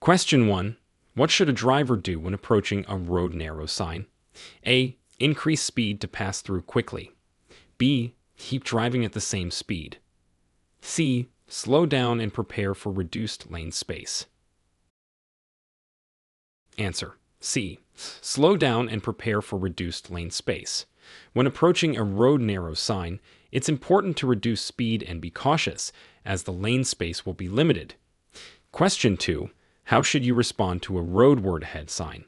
Question 1. What should a driver do when approaching a road narrow sign? A. Increase speed to pass through quickly. B. Keep driving at the same speed. C. Slow down and prepare for reduced lane space. Answer. C. Slow down and prepare for reduced lane space. When approaching a road narrow sign, it's important to reduce speed and be cautious, as the lane space will be limited. Question 2. How should you respond to a road word ahead sign?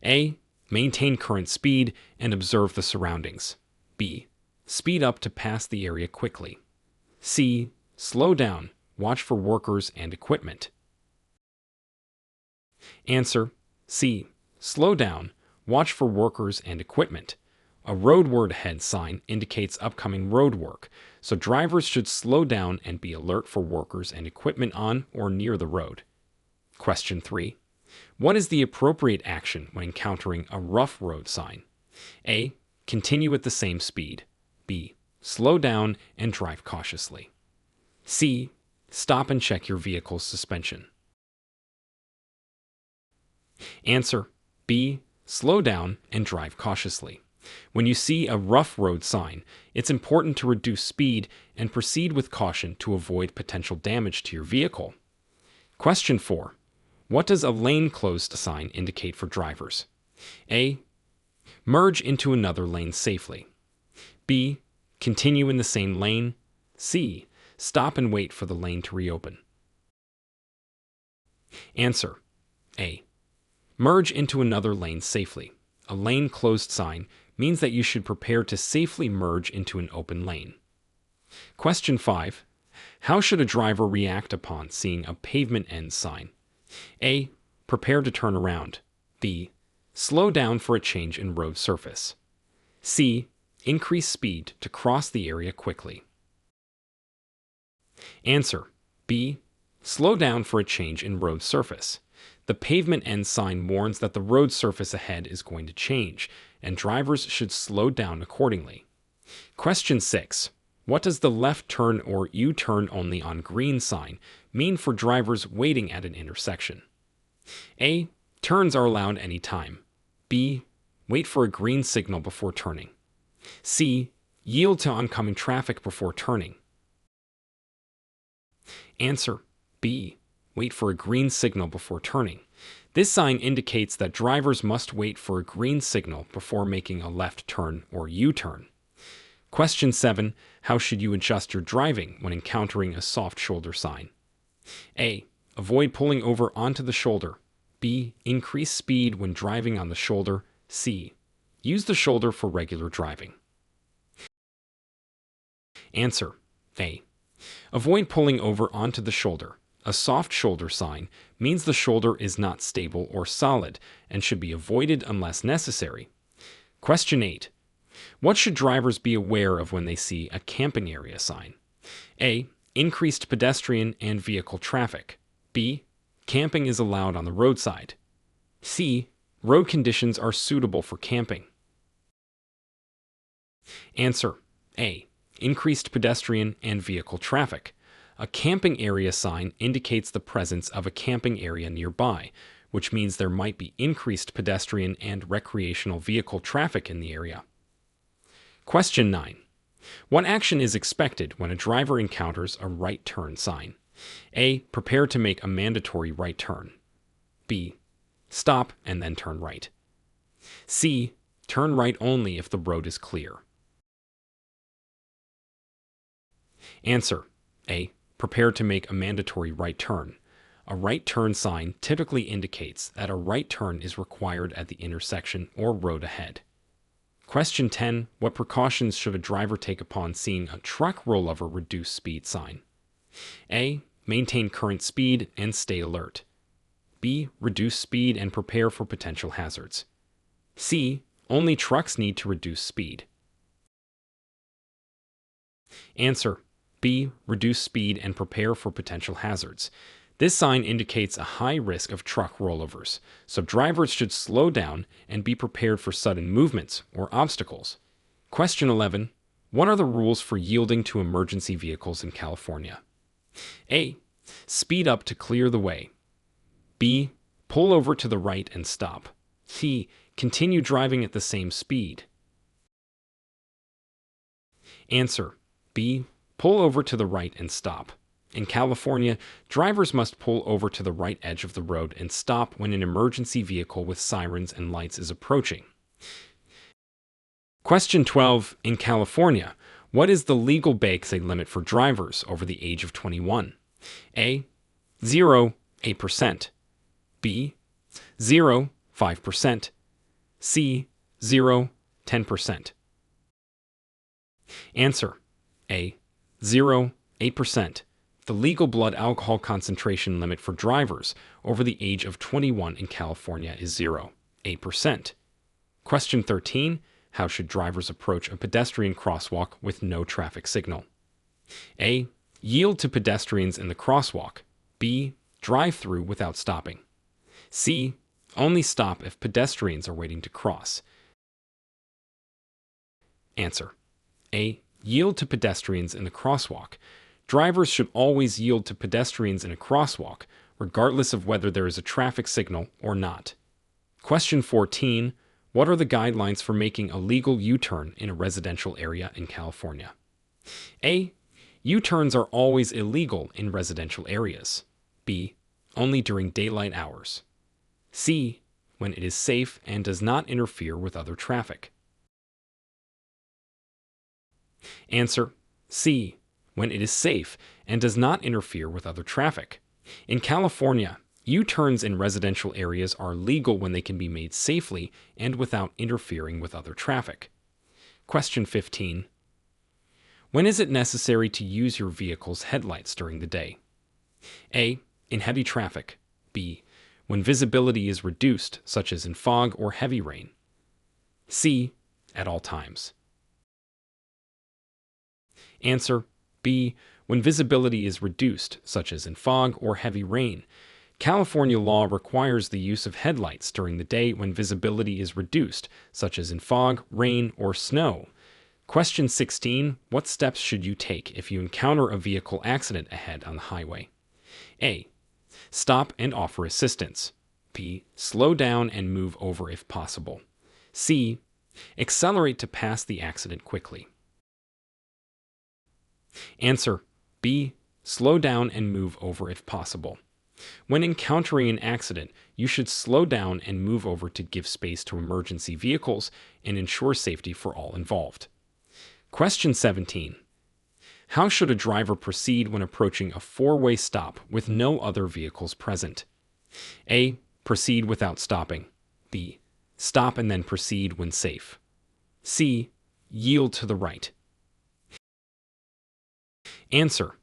A. Maintain current speed and observe the surroundings. B. Speed up to pass the area quickly. C. Slow down. Watch for workers and equipment. Answer. C. Slow down. Watch for workers and equipment. A road word ahead sign indicates upcoming road work, so drivers should slow down and be alert for workers and equipment on or near the road. Question 3. What is the appropriate action when encountering a rough road sign? A. Continue at the same speed. B. Slow down and drive cautiously. C. Stop and check your vehicle's suspension. Answer. B. Slow down and drive cautiously. When you see a rough road sign, it's important to reduce speed and proceed with caution to avoid potential damage to your vehicle. Question 4. What does a lane closed sign indicate for drivers? A. Merge into another lane safely. B. Continue in the same lane. C. Stop and wait for the lane to reopen. Answer. A. Merge into another lane safely. A lane closed sign means that you should prepare to safely merge into an open lane. Question 5. How should a driver react upon seeing a pavement end sign? A. Prepare to turn around. B. Slow down for a change in road surface. C. Increase speed to cross the area quickly. Answer. B. Slow down for a change in road surface. The pavement end sign warns that the road surface ahead is going to change, and drivers should slow down accordingly. Question 6. What does the left turn or U-turn only on green sign mean for drivers waiting at an intersection? A. Turns are allowed anytime. B. Wait for a green signal before turning. C. Yield to oncoming traffic before turning. Answer. B. Wait for a green signal before turning. This sign indicates that drivers must wait for a green signal before making a left turn or U-turn. Question 7. How should you adjust your driving when encountering a soft shoulder sign? A. Avoid pulling over onto the shoulder. B. Increase speed when driving on the shoulder. C. Use the shoulder for regular driving. Answer. A. Avoid pulling over onto the shoulder. A soft shoulder sign means the shoulder is not stable or solid and should be avoided unless necessary. Question 8. What should drivers be aware of when they see a camping area sign? A. Increased pedestrian and vehicle traffic. B. Camping is allowed on the roadside. C. Road conditions are suitable for camping. Answer. A. Increased pedestrian and vehicle traffic. A camping area sign indicates the presence of a camping area nearby, which means there might be increased pedestrian and recreational vehicle traffic in the area. Question 9. What action is expected when a driver encounters a right turn sign? A. Prepare to make a mandatory right turn. B. Stop and then turn right. C. Turn right only if the road is clear. Answer. A. Prepare to make a mandatory right turn. A right turn sign typically indicates that a right turn is required at the intersection or road ahead. Question 10. What precautions should a driver take upon seeing a truck rollover reduce speed sign? A. Maintain current speed and stay alert. B. Reduce speed and prepare for potential hazards. C. Only trucks need to reduce speed. Answer. B. Reduce speed and prepare for potential hazards. This sign indicates a high risk of truck rollovers, so drivers should slow down and be prepared for sudden movements or obstacles. Question 11. What are the rules for yielding to emergency vehicles in California? A. Speed up to clear the way. B. Pull over to the right and stop. C. Continue driving at the same speed. Answer: B. Pull over to the right and stop. In California, drivers must pull over to the right edge of the road and stop when an emergency vehicle with sirens and lights is approaching. Question 12. In California, what is the legal bake limit for drivers over the age of 21? A. 0, 8%. B. 0, 5%. C. 0, 10%. Answer: A. 0, 8%. The legal blood alcohol concentration limit for drivers over the age of 21 in California is 0, 8%. Question 13. How should drivers approach a pedestrian crosswalk with no traffic signal? A. Yield to pedestrians in the crosswalk. B. Drive through without stopping. C. Only stop if pedestrians are waiting to cross. Answer: A. Yield to pedestrians in the crosswalk. Drivers should always yield to pedestrians in a crosswalk, regardless of whether there is a traffic signal or not. Question 14. What are the guidelines for making a legal U-turn in a residential area in California? A. U-turns are always illegal in residential areas. B. Only during daylight hours. C. When it is safe and does not interfere with other traffic. Answer: C. When it is safe and does not interfere with other traffic. In California, U-turns in residential areas are legal when they can be made safely and without interfering with other traffic. Question 15. When is it necessary to use your vehicle's headlights during the day? A. In heavy traffic. B. When visibility is reduced, such as in fog or heavy rain. C. At all times. Answer: B. When visibility is reduced, such as in fog or heavy rain. California law requires the use of headlights during the day when visibility is reduced, such as in fog, rain, or snow. Question 16. What steps should you take if you encounter a vehicle accident ahead on the highway? A. Stop and offer assistance. B. Slow down and move over if possible. C. Accelerate to pass the accident quickly. Answer: B. Slow down and move over if possible. When encountering an accident, you should slow down and move over to give space to emergency vehicles and ensure safety for all involved. Question 17. How should a driver proceed when approaching a four-way stop with no other vehicles present? A. Proceed without stopping. B. Stop and then proceed when safe. C. Yield to the right. Answer: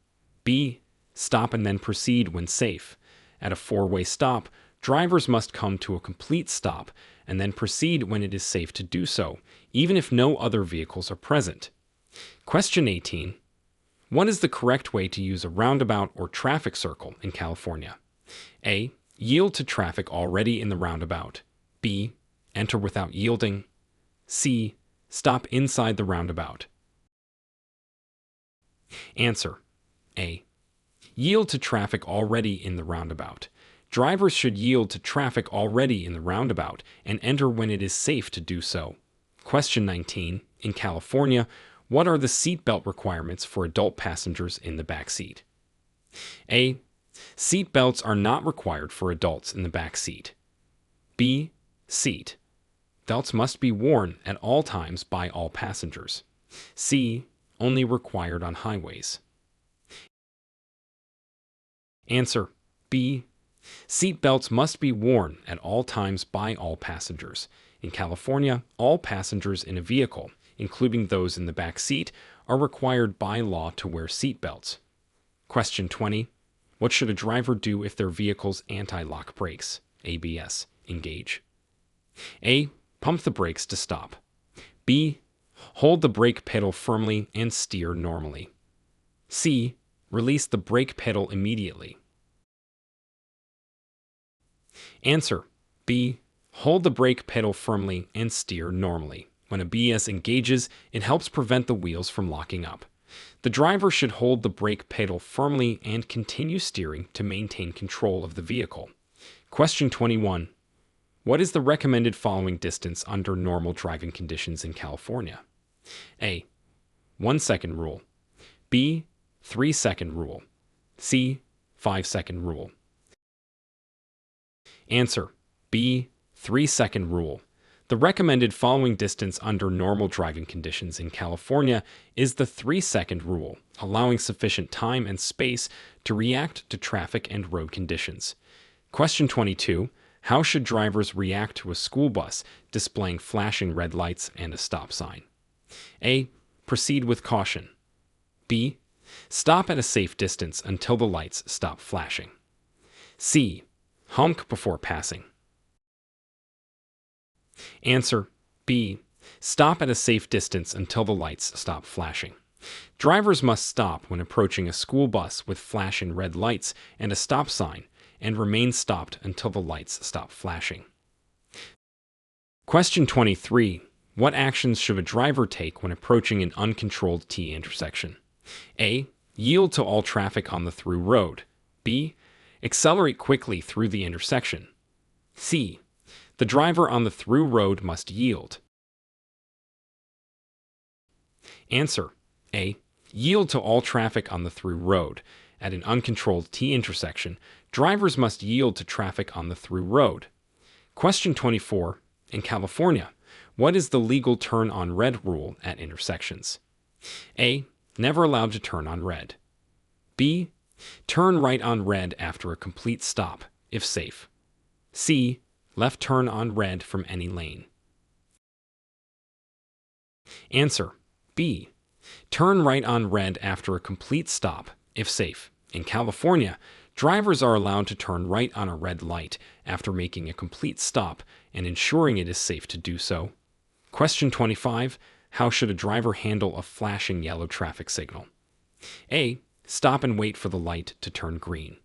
B. Stop and then proceed when safe. At a four-way stop, drivers must come to a complete stop and then proceed when it is safe to do so, even if no other vehicles are present. Question 18. What is the correct way to use a roundabout or traffic circle in California? A. Yield to traffic already in the roundabout. B. Enter without yielding. C. Stop inside the roundabout. Answer: A. Yield to traffic already in the roundabout. Drivers should yield to traffic already in the roundabout and enter when it is safe to do so. Question 19. In California, what are the seatbelt requirements for adult passengers in the back seat? A. Seat belts are not required for adults in the back seat. B. Seat belts must be worn at all times by all passengers. C. Only required on highways. Answer: B. Seat belts must be worn at all times by all passengers. In California, all passengers in a vehicle, including those in the back seat, are required by law to wear seat belts. Question 20. What should a driver do if their vehicle's anti-lock brakes, ABS, engage? A. Pump the brakes to stop. B. Hold the brake pedal firmly and steer normally. C. Release the brake pedal immediately. Answer: B. Hold the brake pedal firmly and steer normally. When ABS engages, it helps prevent the wheels from locking up. The driver should hold the brake pedal firmly and continue steering to maintain control of the vehicle. Question 21. What is the recommended following distance under normal driving conditions in California? A. 1 second rule. B. 3 second rule. C. 5 second rule. Answer. B. 3 second rule. The recommended following distance under normal driving conditions in California is the 3 second rule, allowing sufficient time and space to react to traffic and road conditions. Question 22. How should drivers react to a school bus displaying flashing red lights and a stop sign? A. Proceed with caution. B. Stop at a safe distance until the lights stop flashing. C. Honk before passing. Answer. B. Stop at a safe distance until the lights stop flashing. Drivers must stop when approaching a school bus with flashing red lights and a stop sign, and remain stopped until the lights stop flashing. Question 23. What actions should a driver take when approaching an uncontrolled T intersection? A. Yield to all traffic on the through road. B. Accelerate quickly through the intersection. C. The driver on the through road must yield. Answer. A. Yield to all traffic on the through road. At an uncontrolled T intersection, drivers must yield to traffic on the through road. Question 24. In California, what is the legal turn on red rule at intersections? A. Never allowed to turn on red. B. Turn right on red after a complete stop, if safe. C. Left turn on red from any lane. Answer. B. Turn right on red after a complete stop, if safe. In California, drivers are allowed to turn right on a red light after making a complete stop and ensuring it is safe to do so. Question 25. How should a driver handle a flashing yellow traffic signal? A. Stop and wait for the light to turn green.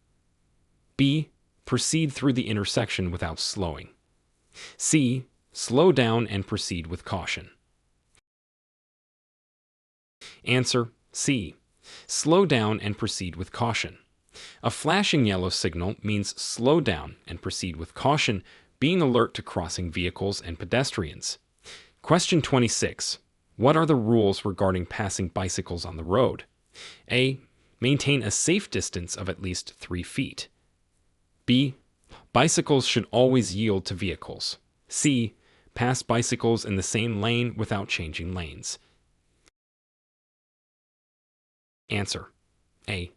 B. Proceed through the intersection without slowing. C. Slow down and proceed with caution. Answer. C. Slow down and proceed with caution. A flashing yellow signal means slow down and proceed with caution, being alert to crossing vehicles and pedestrians. Question 26. What are the rules regarding passing bicycles on the road? A. Maintain a safe distance of at least 3 feet. B. Bicycles should always yield to vehicles. C. Pass bicycles in the same lane without changing lanes. Answer. A.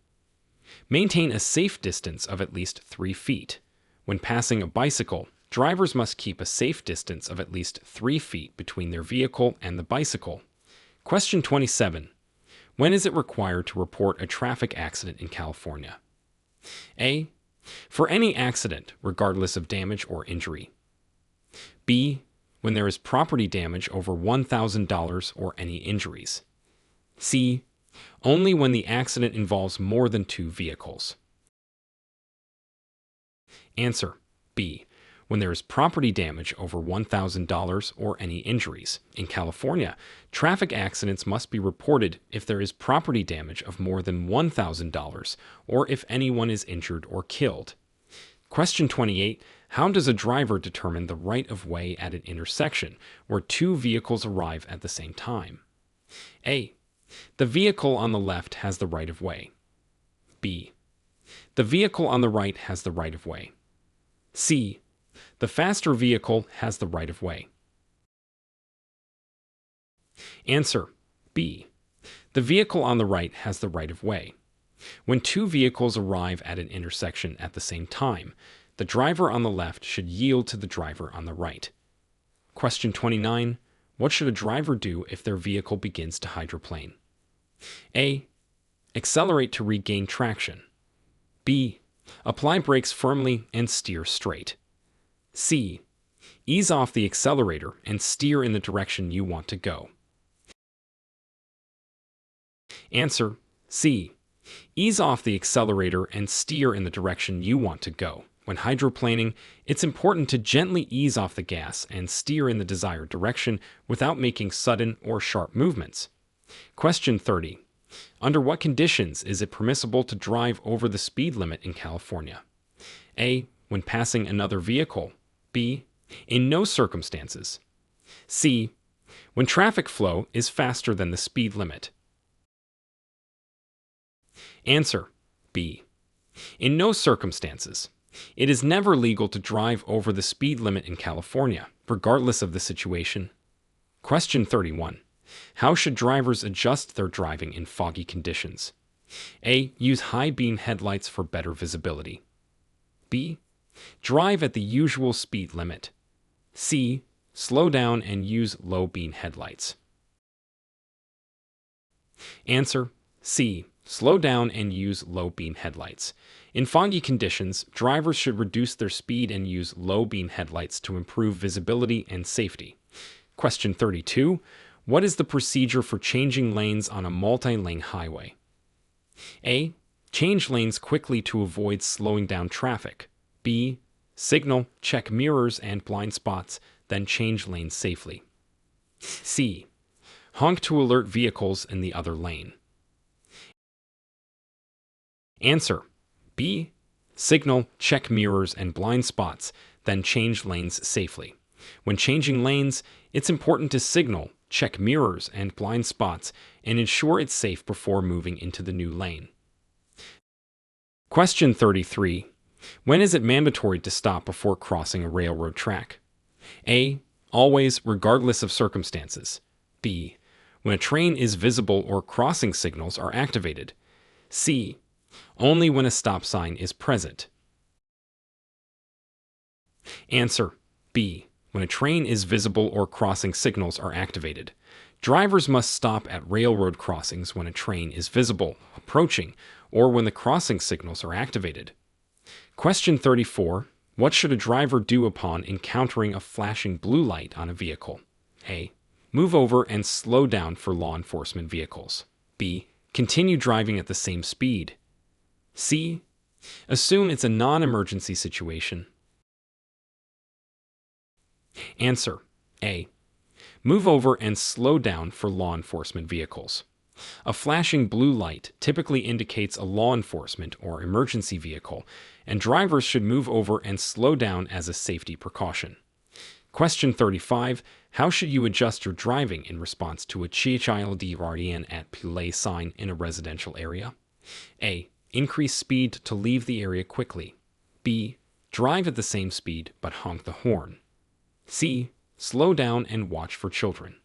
Maintain a safe distance of at least 3 feet. When passing a bicycle, drivers must keep a safe distance of at least 3 feet between their vehicle and the bicycle. Question 27. When is it required to report a traffic accident in California? A. For any accident, regardless of damage or injury. B. When there is property damage over $1,000 or any injuries. C. Only when the accident involves more than 2 vehicles. Answer. B. When there is property damage over $1,000 or any injuries. In California, traffic accidents must be reported if there is property damage of more than $1,000 or if anyone is injured or killed. Question 28. How does a driver determine the right of way at an intersection where 2 vehicles arrive at the same time? A. The vehicle on the left has the right of way. B. The vehicle on the right has the right of way. C. The faster vehicle has the right of way. Answer. B. The vehicle on the right has the right of way. When 2 vehicles arrive at an intersection at the same time, the driver on the left should yield to the driver on the right. Question 29. What should a driver do if their vehicle begins to hydroplane? A. Accelerate to regain traction. B. Apply brakes firmly and steer straight. C. Ease off the accelerator and steer in the direction you want to go. Answer. C. Ease off the accelerator and steer in the direction you want to go. When hydroplaning, it's important to gently ease off the gas and steer in the desired direction without making sudden or sharp movements. Question 30. Under what conditions is it permissible to drive over the speed limit in California? A. when passing another vehicle? B. In no circumstances. C. When traffic flow is faster than the speed limit. Answer: B. In no circumstances. It is never legal to drive over the speed limit in California, regardless of the situation. Question 31. How should drivers adjust their driving in foggy conditions? A. Use high beam headlights for better visibility. B. Drive at the usual speed limit. C. Slow down and use low beam headlights. Answer: C. Slow down and use low beam headlights. In foggy conditions, drivers should reduce their speed and use low beam headlights to improve visibility and safety. Question 32. What is the procedure for changing lanes on a multi-lane highway? A. Change lanes quickly to avoid slowing down traffic. B. Signal, check mirrors and blind spots, then change lanes safely. C. Honk to alert vehicles in the other lane. Answer: B. Signal, check mirrors and blind spots, then change lanes safely. When changing lanes, it's important to signal, check mirrors and blind spots, and ensure it's safe before moving into the new lane. Question 33. When is it mandatory to stop before crossing a railroad track? A. Always, regardless of circumstances. B. When a train is visible or crossing signals are activated. C. Only when a stop sign is present. Answer: B. When a train is visible or crossing signals are activated. Drivers must stop at railroad crossings when a train is visible, approaching, or when the crossing signals are activated. Question 34. What should a driver do upon encountering a flashing blue light on a vehicle? A. Move over and slow down for law enforcement vehicles. B. Continue driving at the same speed. C. Assume it's a non-emergency situation. Answer: A. Move over and slow down for law enforcement vehicles. A flashing blue light typically indicates a law enforcement or emergency vehicle, and drivers should move over and slow down as a safety precaution. Question 35. How should you adjust your driving in response to a child at play sign in a residential area? A. Increase speed to leave the area quickly. B. Drive at the same speed but honk the horn. C. Slow down and watch for children.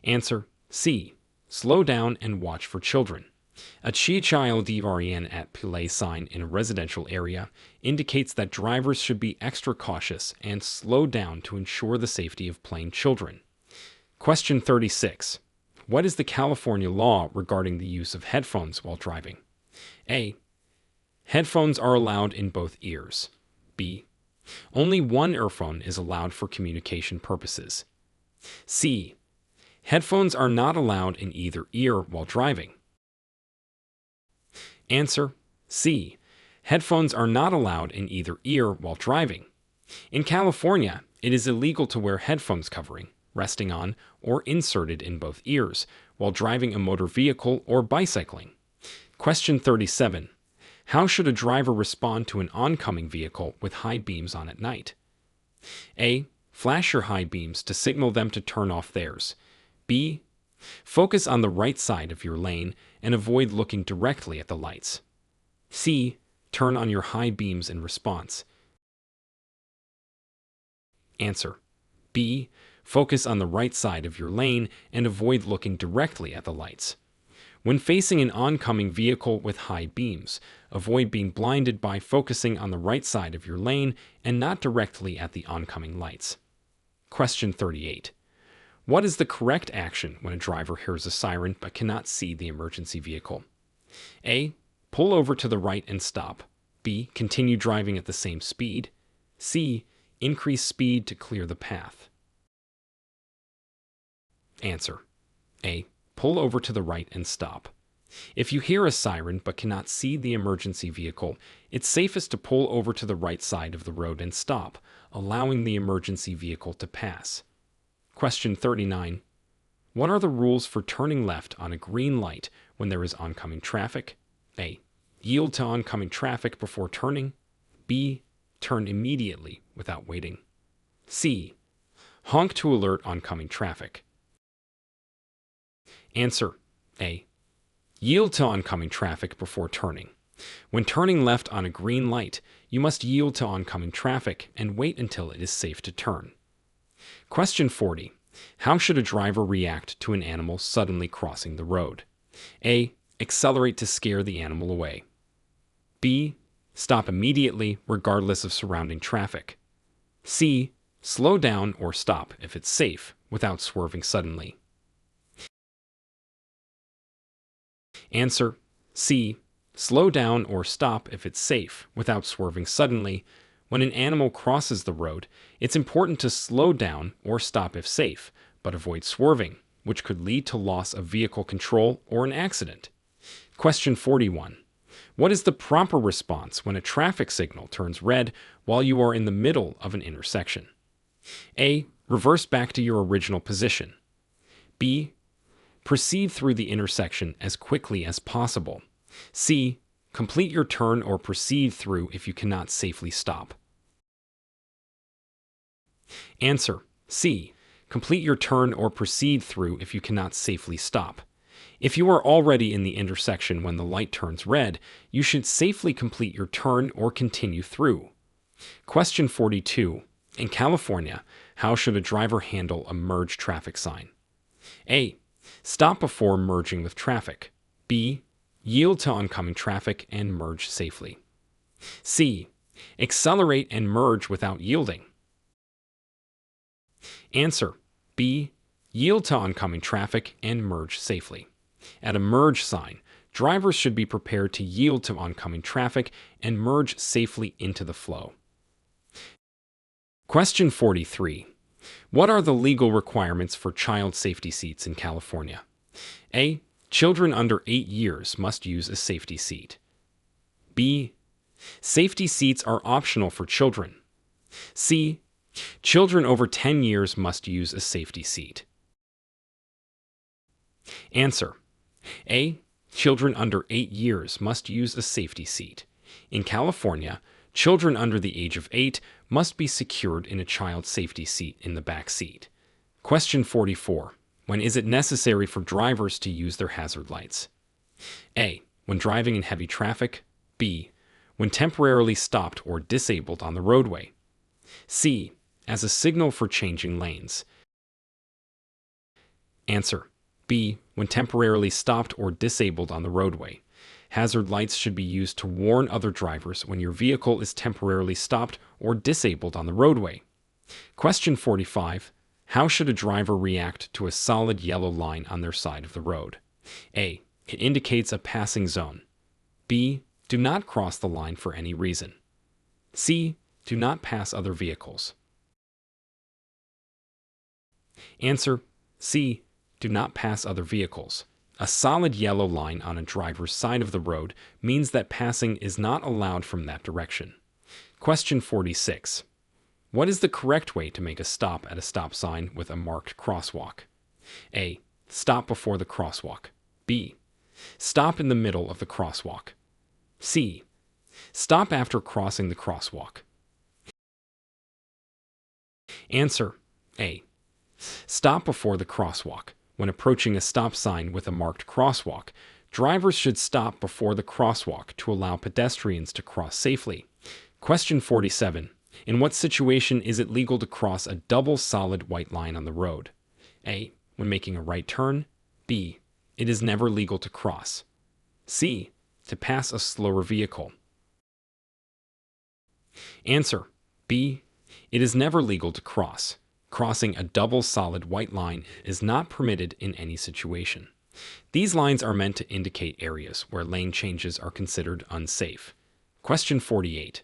Answer: C. Slow down and watch for children. A child at play sign in a residential area indicates that drivers should be extra cautious and slow down to ensure the safety of playing children. Question 36. What is the California law regarding the use of headphones while driving? A. Headphones are allowed in both ears. B. Only one earphone is allowed for communication purposes. C. Headphones are not allowed in either ear while driving. Answer: C. Headphones are not allowed in either ear while driving. In California, it is illegal to wear headphones covering, resting on, or inserted in both ears while driving a motor vehicle or bicycling. Question 37. How should a driver respond to an oncoming vehicle with high beams on at night? A. Flash your high beams to signal them to turn off theirs. B. Focus on the right side of your lane and avoid looking directly at the lights. C. Turn on your high beams in response. Answer: B. Focus on the right side of your lane and avoid looking directly at the lights. When facing an oncoming vehicle with high beams, avoid being blinded by focusing on the right side of your lane and not directly at the oncoming lights. Question 38. What is the correct action when a driver hears a siren but cannot see the emergency vehicle? A. Pull over to the right and stop. B. Continue driving at the same speed. C. Increase speed to clear the path. Answer: A. Pull over to the right and stop. If you hear a siren but cannot see the emergency vehicle, it's safest to pull over to the right side of the road and stop, allowing the emergency vehicle to pass. Question 39. What are the rules for turning left on a green light when there is oncoming traffic? A. Yield to oncoming traffic before turning. B. Turn immediately without waiting. C. Honk to alert oncoming traffic. Answer A. Yield to oncoming traffic before turning. When turning left on a green light, you must yield to oncoming traffic and wait until it is safe to turn. Question 40. How should a driver react to an animal suddenly crossing the road? A. Accelerate to scare the animal away. B. Stop immediately regardless of surrounding traffic. C. Slow down or stop if it's safe without swerving suddenly. Answer C. Slow down or stop if it's safe without swerving suddenly. When an animal crosses the road, it's important to slow down or stop if safe, but avoid swerving, which could lead to loss of vehicle control or an accident. Question 41. What is the proper response when a traffic signal turns red while you are in the middle of an intersection? A. Reverse back to your original position. B. Proceed through the intersection as quickly as possible. C. Complete your turn or proceed through if you cannot safely stop. Answer C. Complete your turn or proceed through if you cannot safely stop. If you are already in the intersection when the light turns red, you should safely complete your turn or continue through. Question 42. In California, how should a driver handle a merge traffic sign? A. Stop before merging with traffic. B. Yield to oncoming traffic and merge safely. C. Accelerate and merge without yielding. Answer B. Yield to oncoming traffic and merge safely. At a merge sign, drivers should be prepared to yield to oncoming traffic and merge safely into the flow. Question 43. What are the legal requirements for child safety seats in California? A. Children under 8 years must use a safety seat. B. Safety seats are optional for children. C. Children over 10 years must use a safety seat. Answer A. Children under 8 years must use a safety seat. In California, children under the age of 8 must be secured in a child safety seat in the back seat. Question 44. When is it necessary for drivers to use their hazard lights? A. When driving in heavy traffic. B. When temporarily stopped or disabled on the roadway. C. As a signal for changing lanes. Answer B. When temporarily stopped or disabled on the roadway. Hazard lights should be used to warn other drivers when your vehicle is temporarily stopped or disabled on the roadway. Question 45. How should a driver react to a solid yellow line on their side of the road? A. It indicates a passing zone. B. Do not cross the line for any reason. C. Do not pass other vehicles. Answer C. Do not pass other vehicles. A solid yellow line on a driver's side of the road means that passing is not allowed from that direction. Question 46. What is the correct way to make a stop at a stop sign with a marked crosswalk? A. Stop before the crosswalk. B. Stop in the middle of the crosswalk. C. Stop after crossing the crosswalk. Answer A. Stop before the crosswalk. When approaching a stop sign with a marked crosswalk, drivers should stop before the crosswalk to allow pedestrians to cross safely. Question 47. In what situation is it legal to cross a double solid white line on the road? A. When making a right turn. B. It is never legal to cross. C. To pass a slower vehicle. Answer B. It is never legal to cross. Crossing a double solid white line is not permitted in any situation. These lines are meant to indicate areas where lane changes are considered unsafe. Question 48.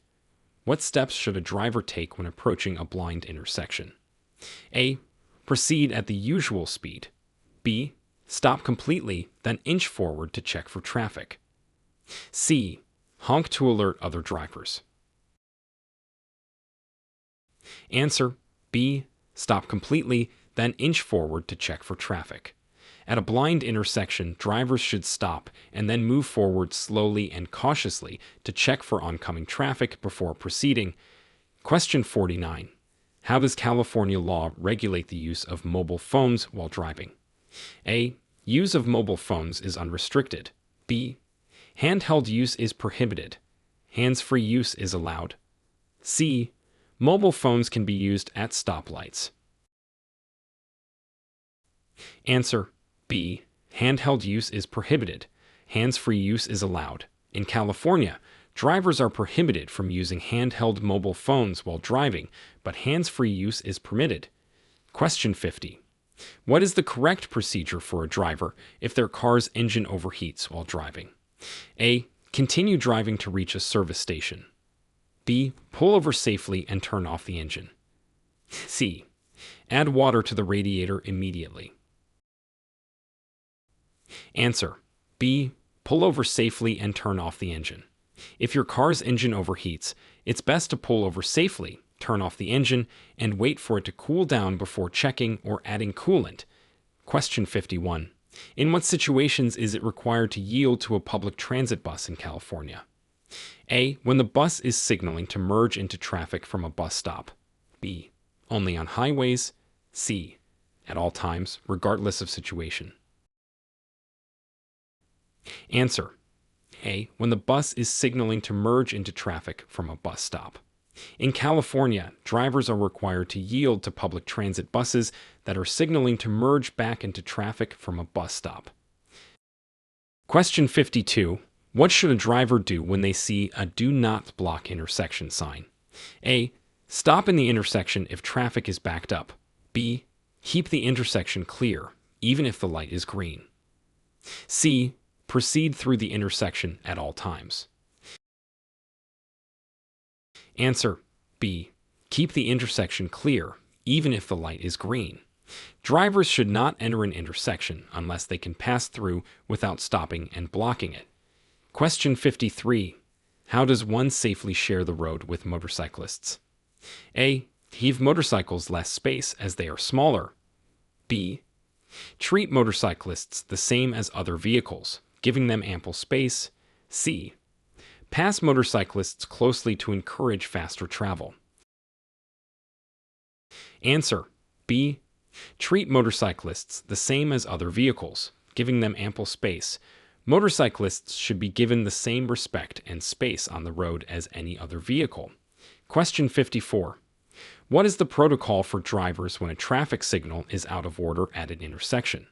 What steps should a driver take when approaching a blind intersection? A. Proceed at the usual speed. B. Stop completely, then inch forward to check for traffic. C. Honk to alert other drivers. Answer B. Stop completely, then inch forward to check for traffic. At a blind intersection, drivers should stop and then move forward slowly and cautiously to check for oncoming traffic before proceeding. Question 49. How does California law regulate the use of mobile phones while driving? A. Use of mobile phones is unrestricted. B. Handheld use is prohibited. Hands-free use is allowed. C. Mobile phones can be used at stoplights. Answer B. Handheld use is prohibited. Hands-free use is allowed. In California, drivers are prohibited from using handheld mobile phones while driving, but hands-free use is permitted. Question 50. What is the correct procedure for a driver if their car's engine overheats while driving? A. Continue driving to reach a service station. B. Pull over safely and turn off the engine. C. Add water to the radiator immediately. Answer B. Pull over safely and turn off the engine. If your car's engine overheats, it's best to pull over safely, turn off the engine, and wait for it to cool down before checking or adding coolant. Question 51. In what situations is it required to yield to a public transit bus in California? A. When the bus is signaling to merge into traffic from a bus stop. B. Only on highways. C. At all times, regardless of situation. Answer A. When the bus is signaling to merge into traffic from a bus stop. In California, drivers are required to yield to public transit buses that are signaling to merge back into traffic from a bus stop. Question 52. What should a driver do when they see a do not block intersection sign? A. Stop in the intersection if traffic is backed up. B. Keep the intersection clear, even if the light is green. C. Proceed through the intersection at all times. Answer B. Keep the intersection clear, even if the light is green. Drivers should not enter an intersection unless they can pass through without stopping and blocking it. Question 53. How does one safely share the road with motorcyclists? A. Give motorcycles less space as they are smaller. B. Treat motorcyclists the same as other vehicles, giving them ample space. C. Pass motorcyclists closely to encourage faster travel. Answer B. Treat motorcyclists the same as other vehicles, giving them ample space. Motorcyclists should be given the same respect and space on the road as any other vehicle. Question 54. What is the protocol for drivers when a traffic signal is out of order at an intersection?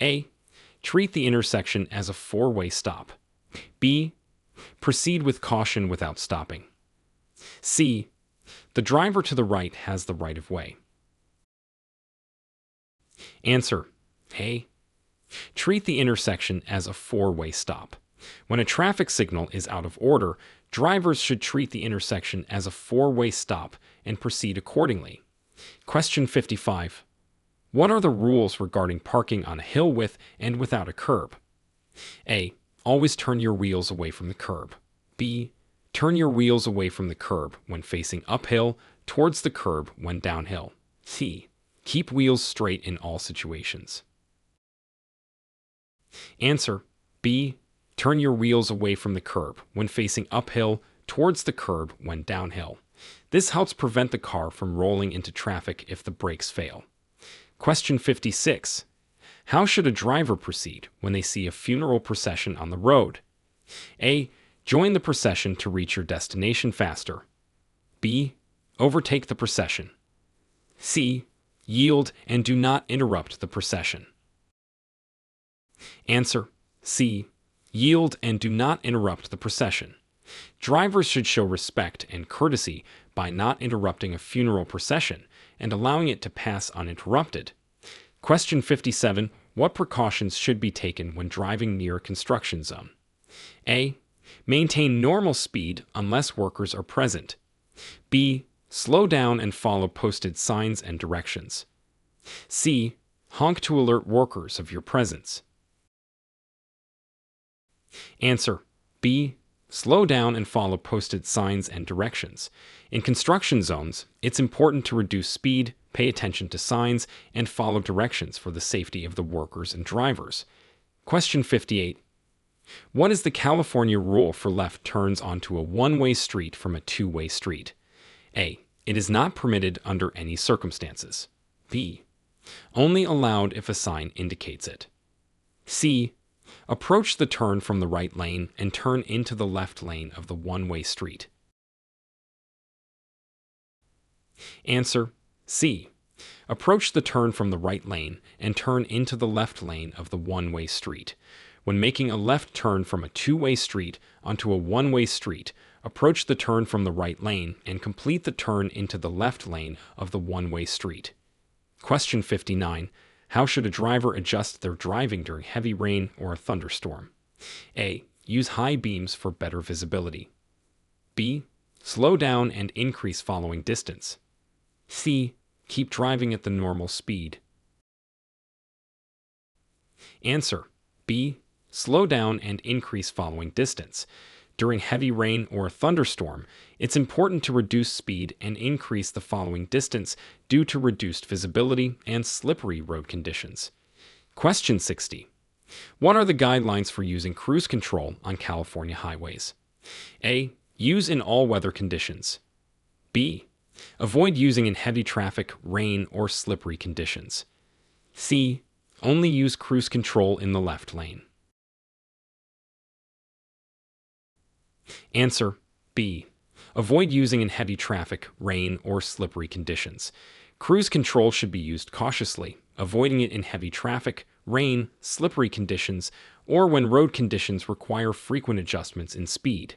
A. Treat the intersection as a four-way stop. B. Proceed with caution without stopping. C. The driver to the right has the right of way. Answer A. Treat the intersection as a four-way stop. When a traffic signal is out of order, drivers should treat the intersection as a four-way stop and proceed accordingly. Question 55. What are the rules regarding parking on a hill with and without a curb? A. Always turn your wheels away from the curb. B. Turn your wheels away from the curb when facing uphill, towards the curb when downhill. C. Keep wheels straight in all situations. Answer B. Turn your wheels away from the curb when facing uphill, towards the curb when downhill. This helps prevent the car from rolling into traffic if the brakes fail. Question 56. How should a driver proceed when they see a funeral procession on the road? A. Join the procession to reach your destination faster. B. Overtake the procession. C. Yield and do not interrupt the procession. Answer C. Yield and do not interrupt the procession. Drivers should show respect and courtesy by not interrupting a funeral procession and allowing it to pass uninterrupted. Question 57. What precautions should be taken when driving near a construction zone? A. Maintain normal speed unless workers are present. B. Slow down and follow posted signs and directions. C. Honk to alert workers of your presence. Answer B. Slow down and follow posted signs and directions. In construction zones, it's important to reduce speed, pay attention to signs, and follow directions for the safety of the workers and drivers. Question 58. What is the California rule for left turns onto a one-way street from a two-way street? A. It is not permitted under any circumstances. B. Only allowed if a sign indicates it. C. Approach the turn from the right lane and turn into the left lane of the one-way street. Answer: C. Approach the turn from the right lane and turn into the left lane of the one-way street. When making a left turn from a two-way street onto a one-way street, approach the turn from the right lane and complete the turn into the left lane of the one-way street. Question 59. How should a driver adjust their driving during heavy rain or a thunderstorm? A. Use high beams for better visibility. B. Slow down and increase following distance. C. Keep driving at the normal speed. Answer: B. Slow down and increase following distance. During heavy rain or a thunderstorm, it's important to reduce speed and increase the following distance due to reduced visibility and slippery road conditions. Question 60. What are the guidelines for using cruise control on California highways? A. Use in all weather conditions. B. Avoid using in heavy traffic, rain, or slippery conditions. C. Only use cruise control in the left lane. Answer: B. Avoid using in heavy traffic, rain, or slippery conditions. Cruise control should be used cautiously, avoiding it in heavy traffic, rain, slippery conditions, or when road conditions require frequent adjustments in speed.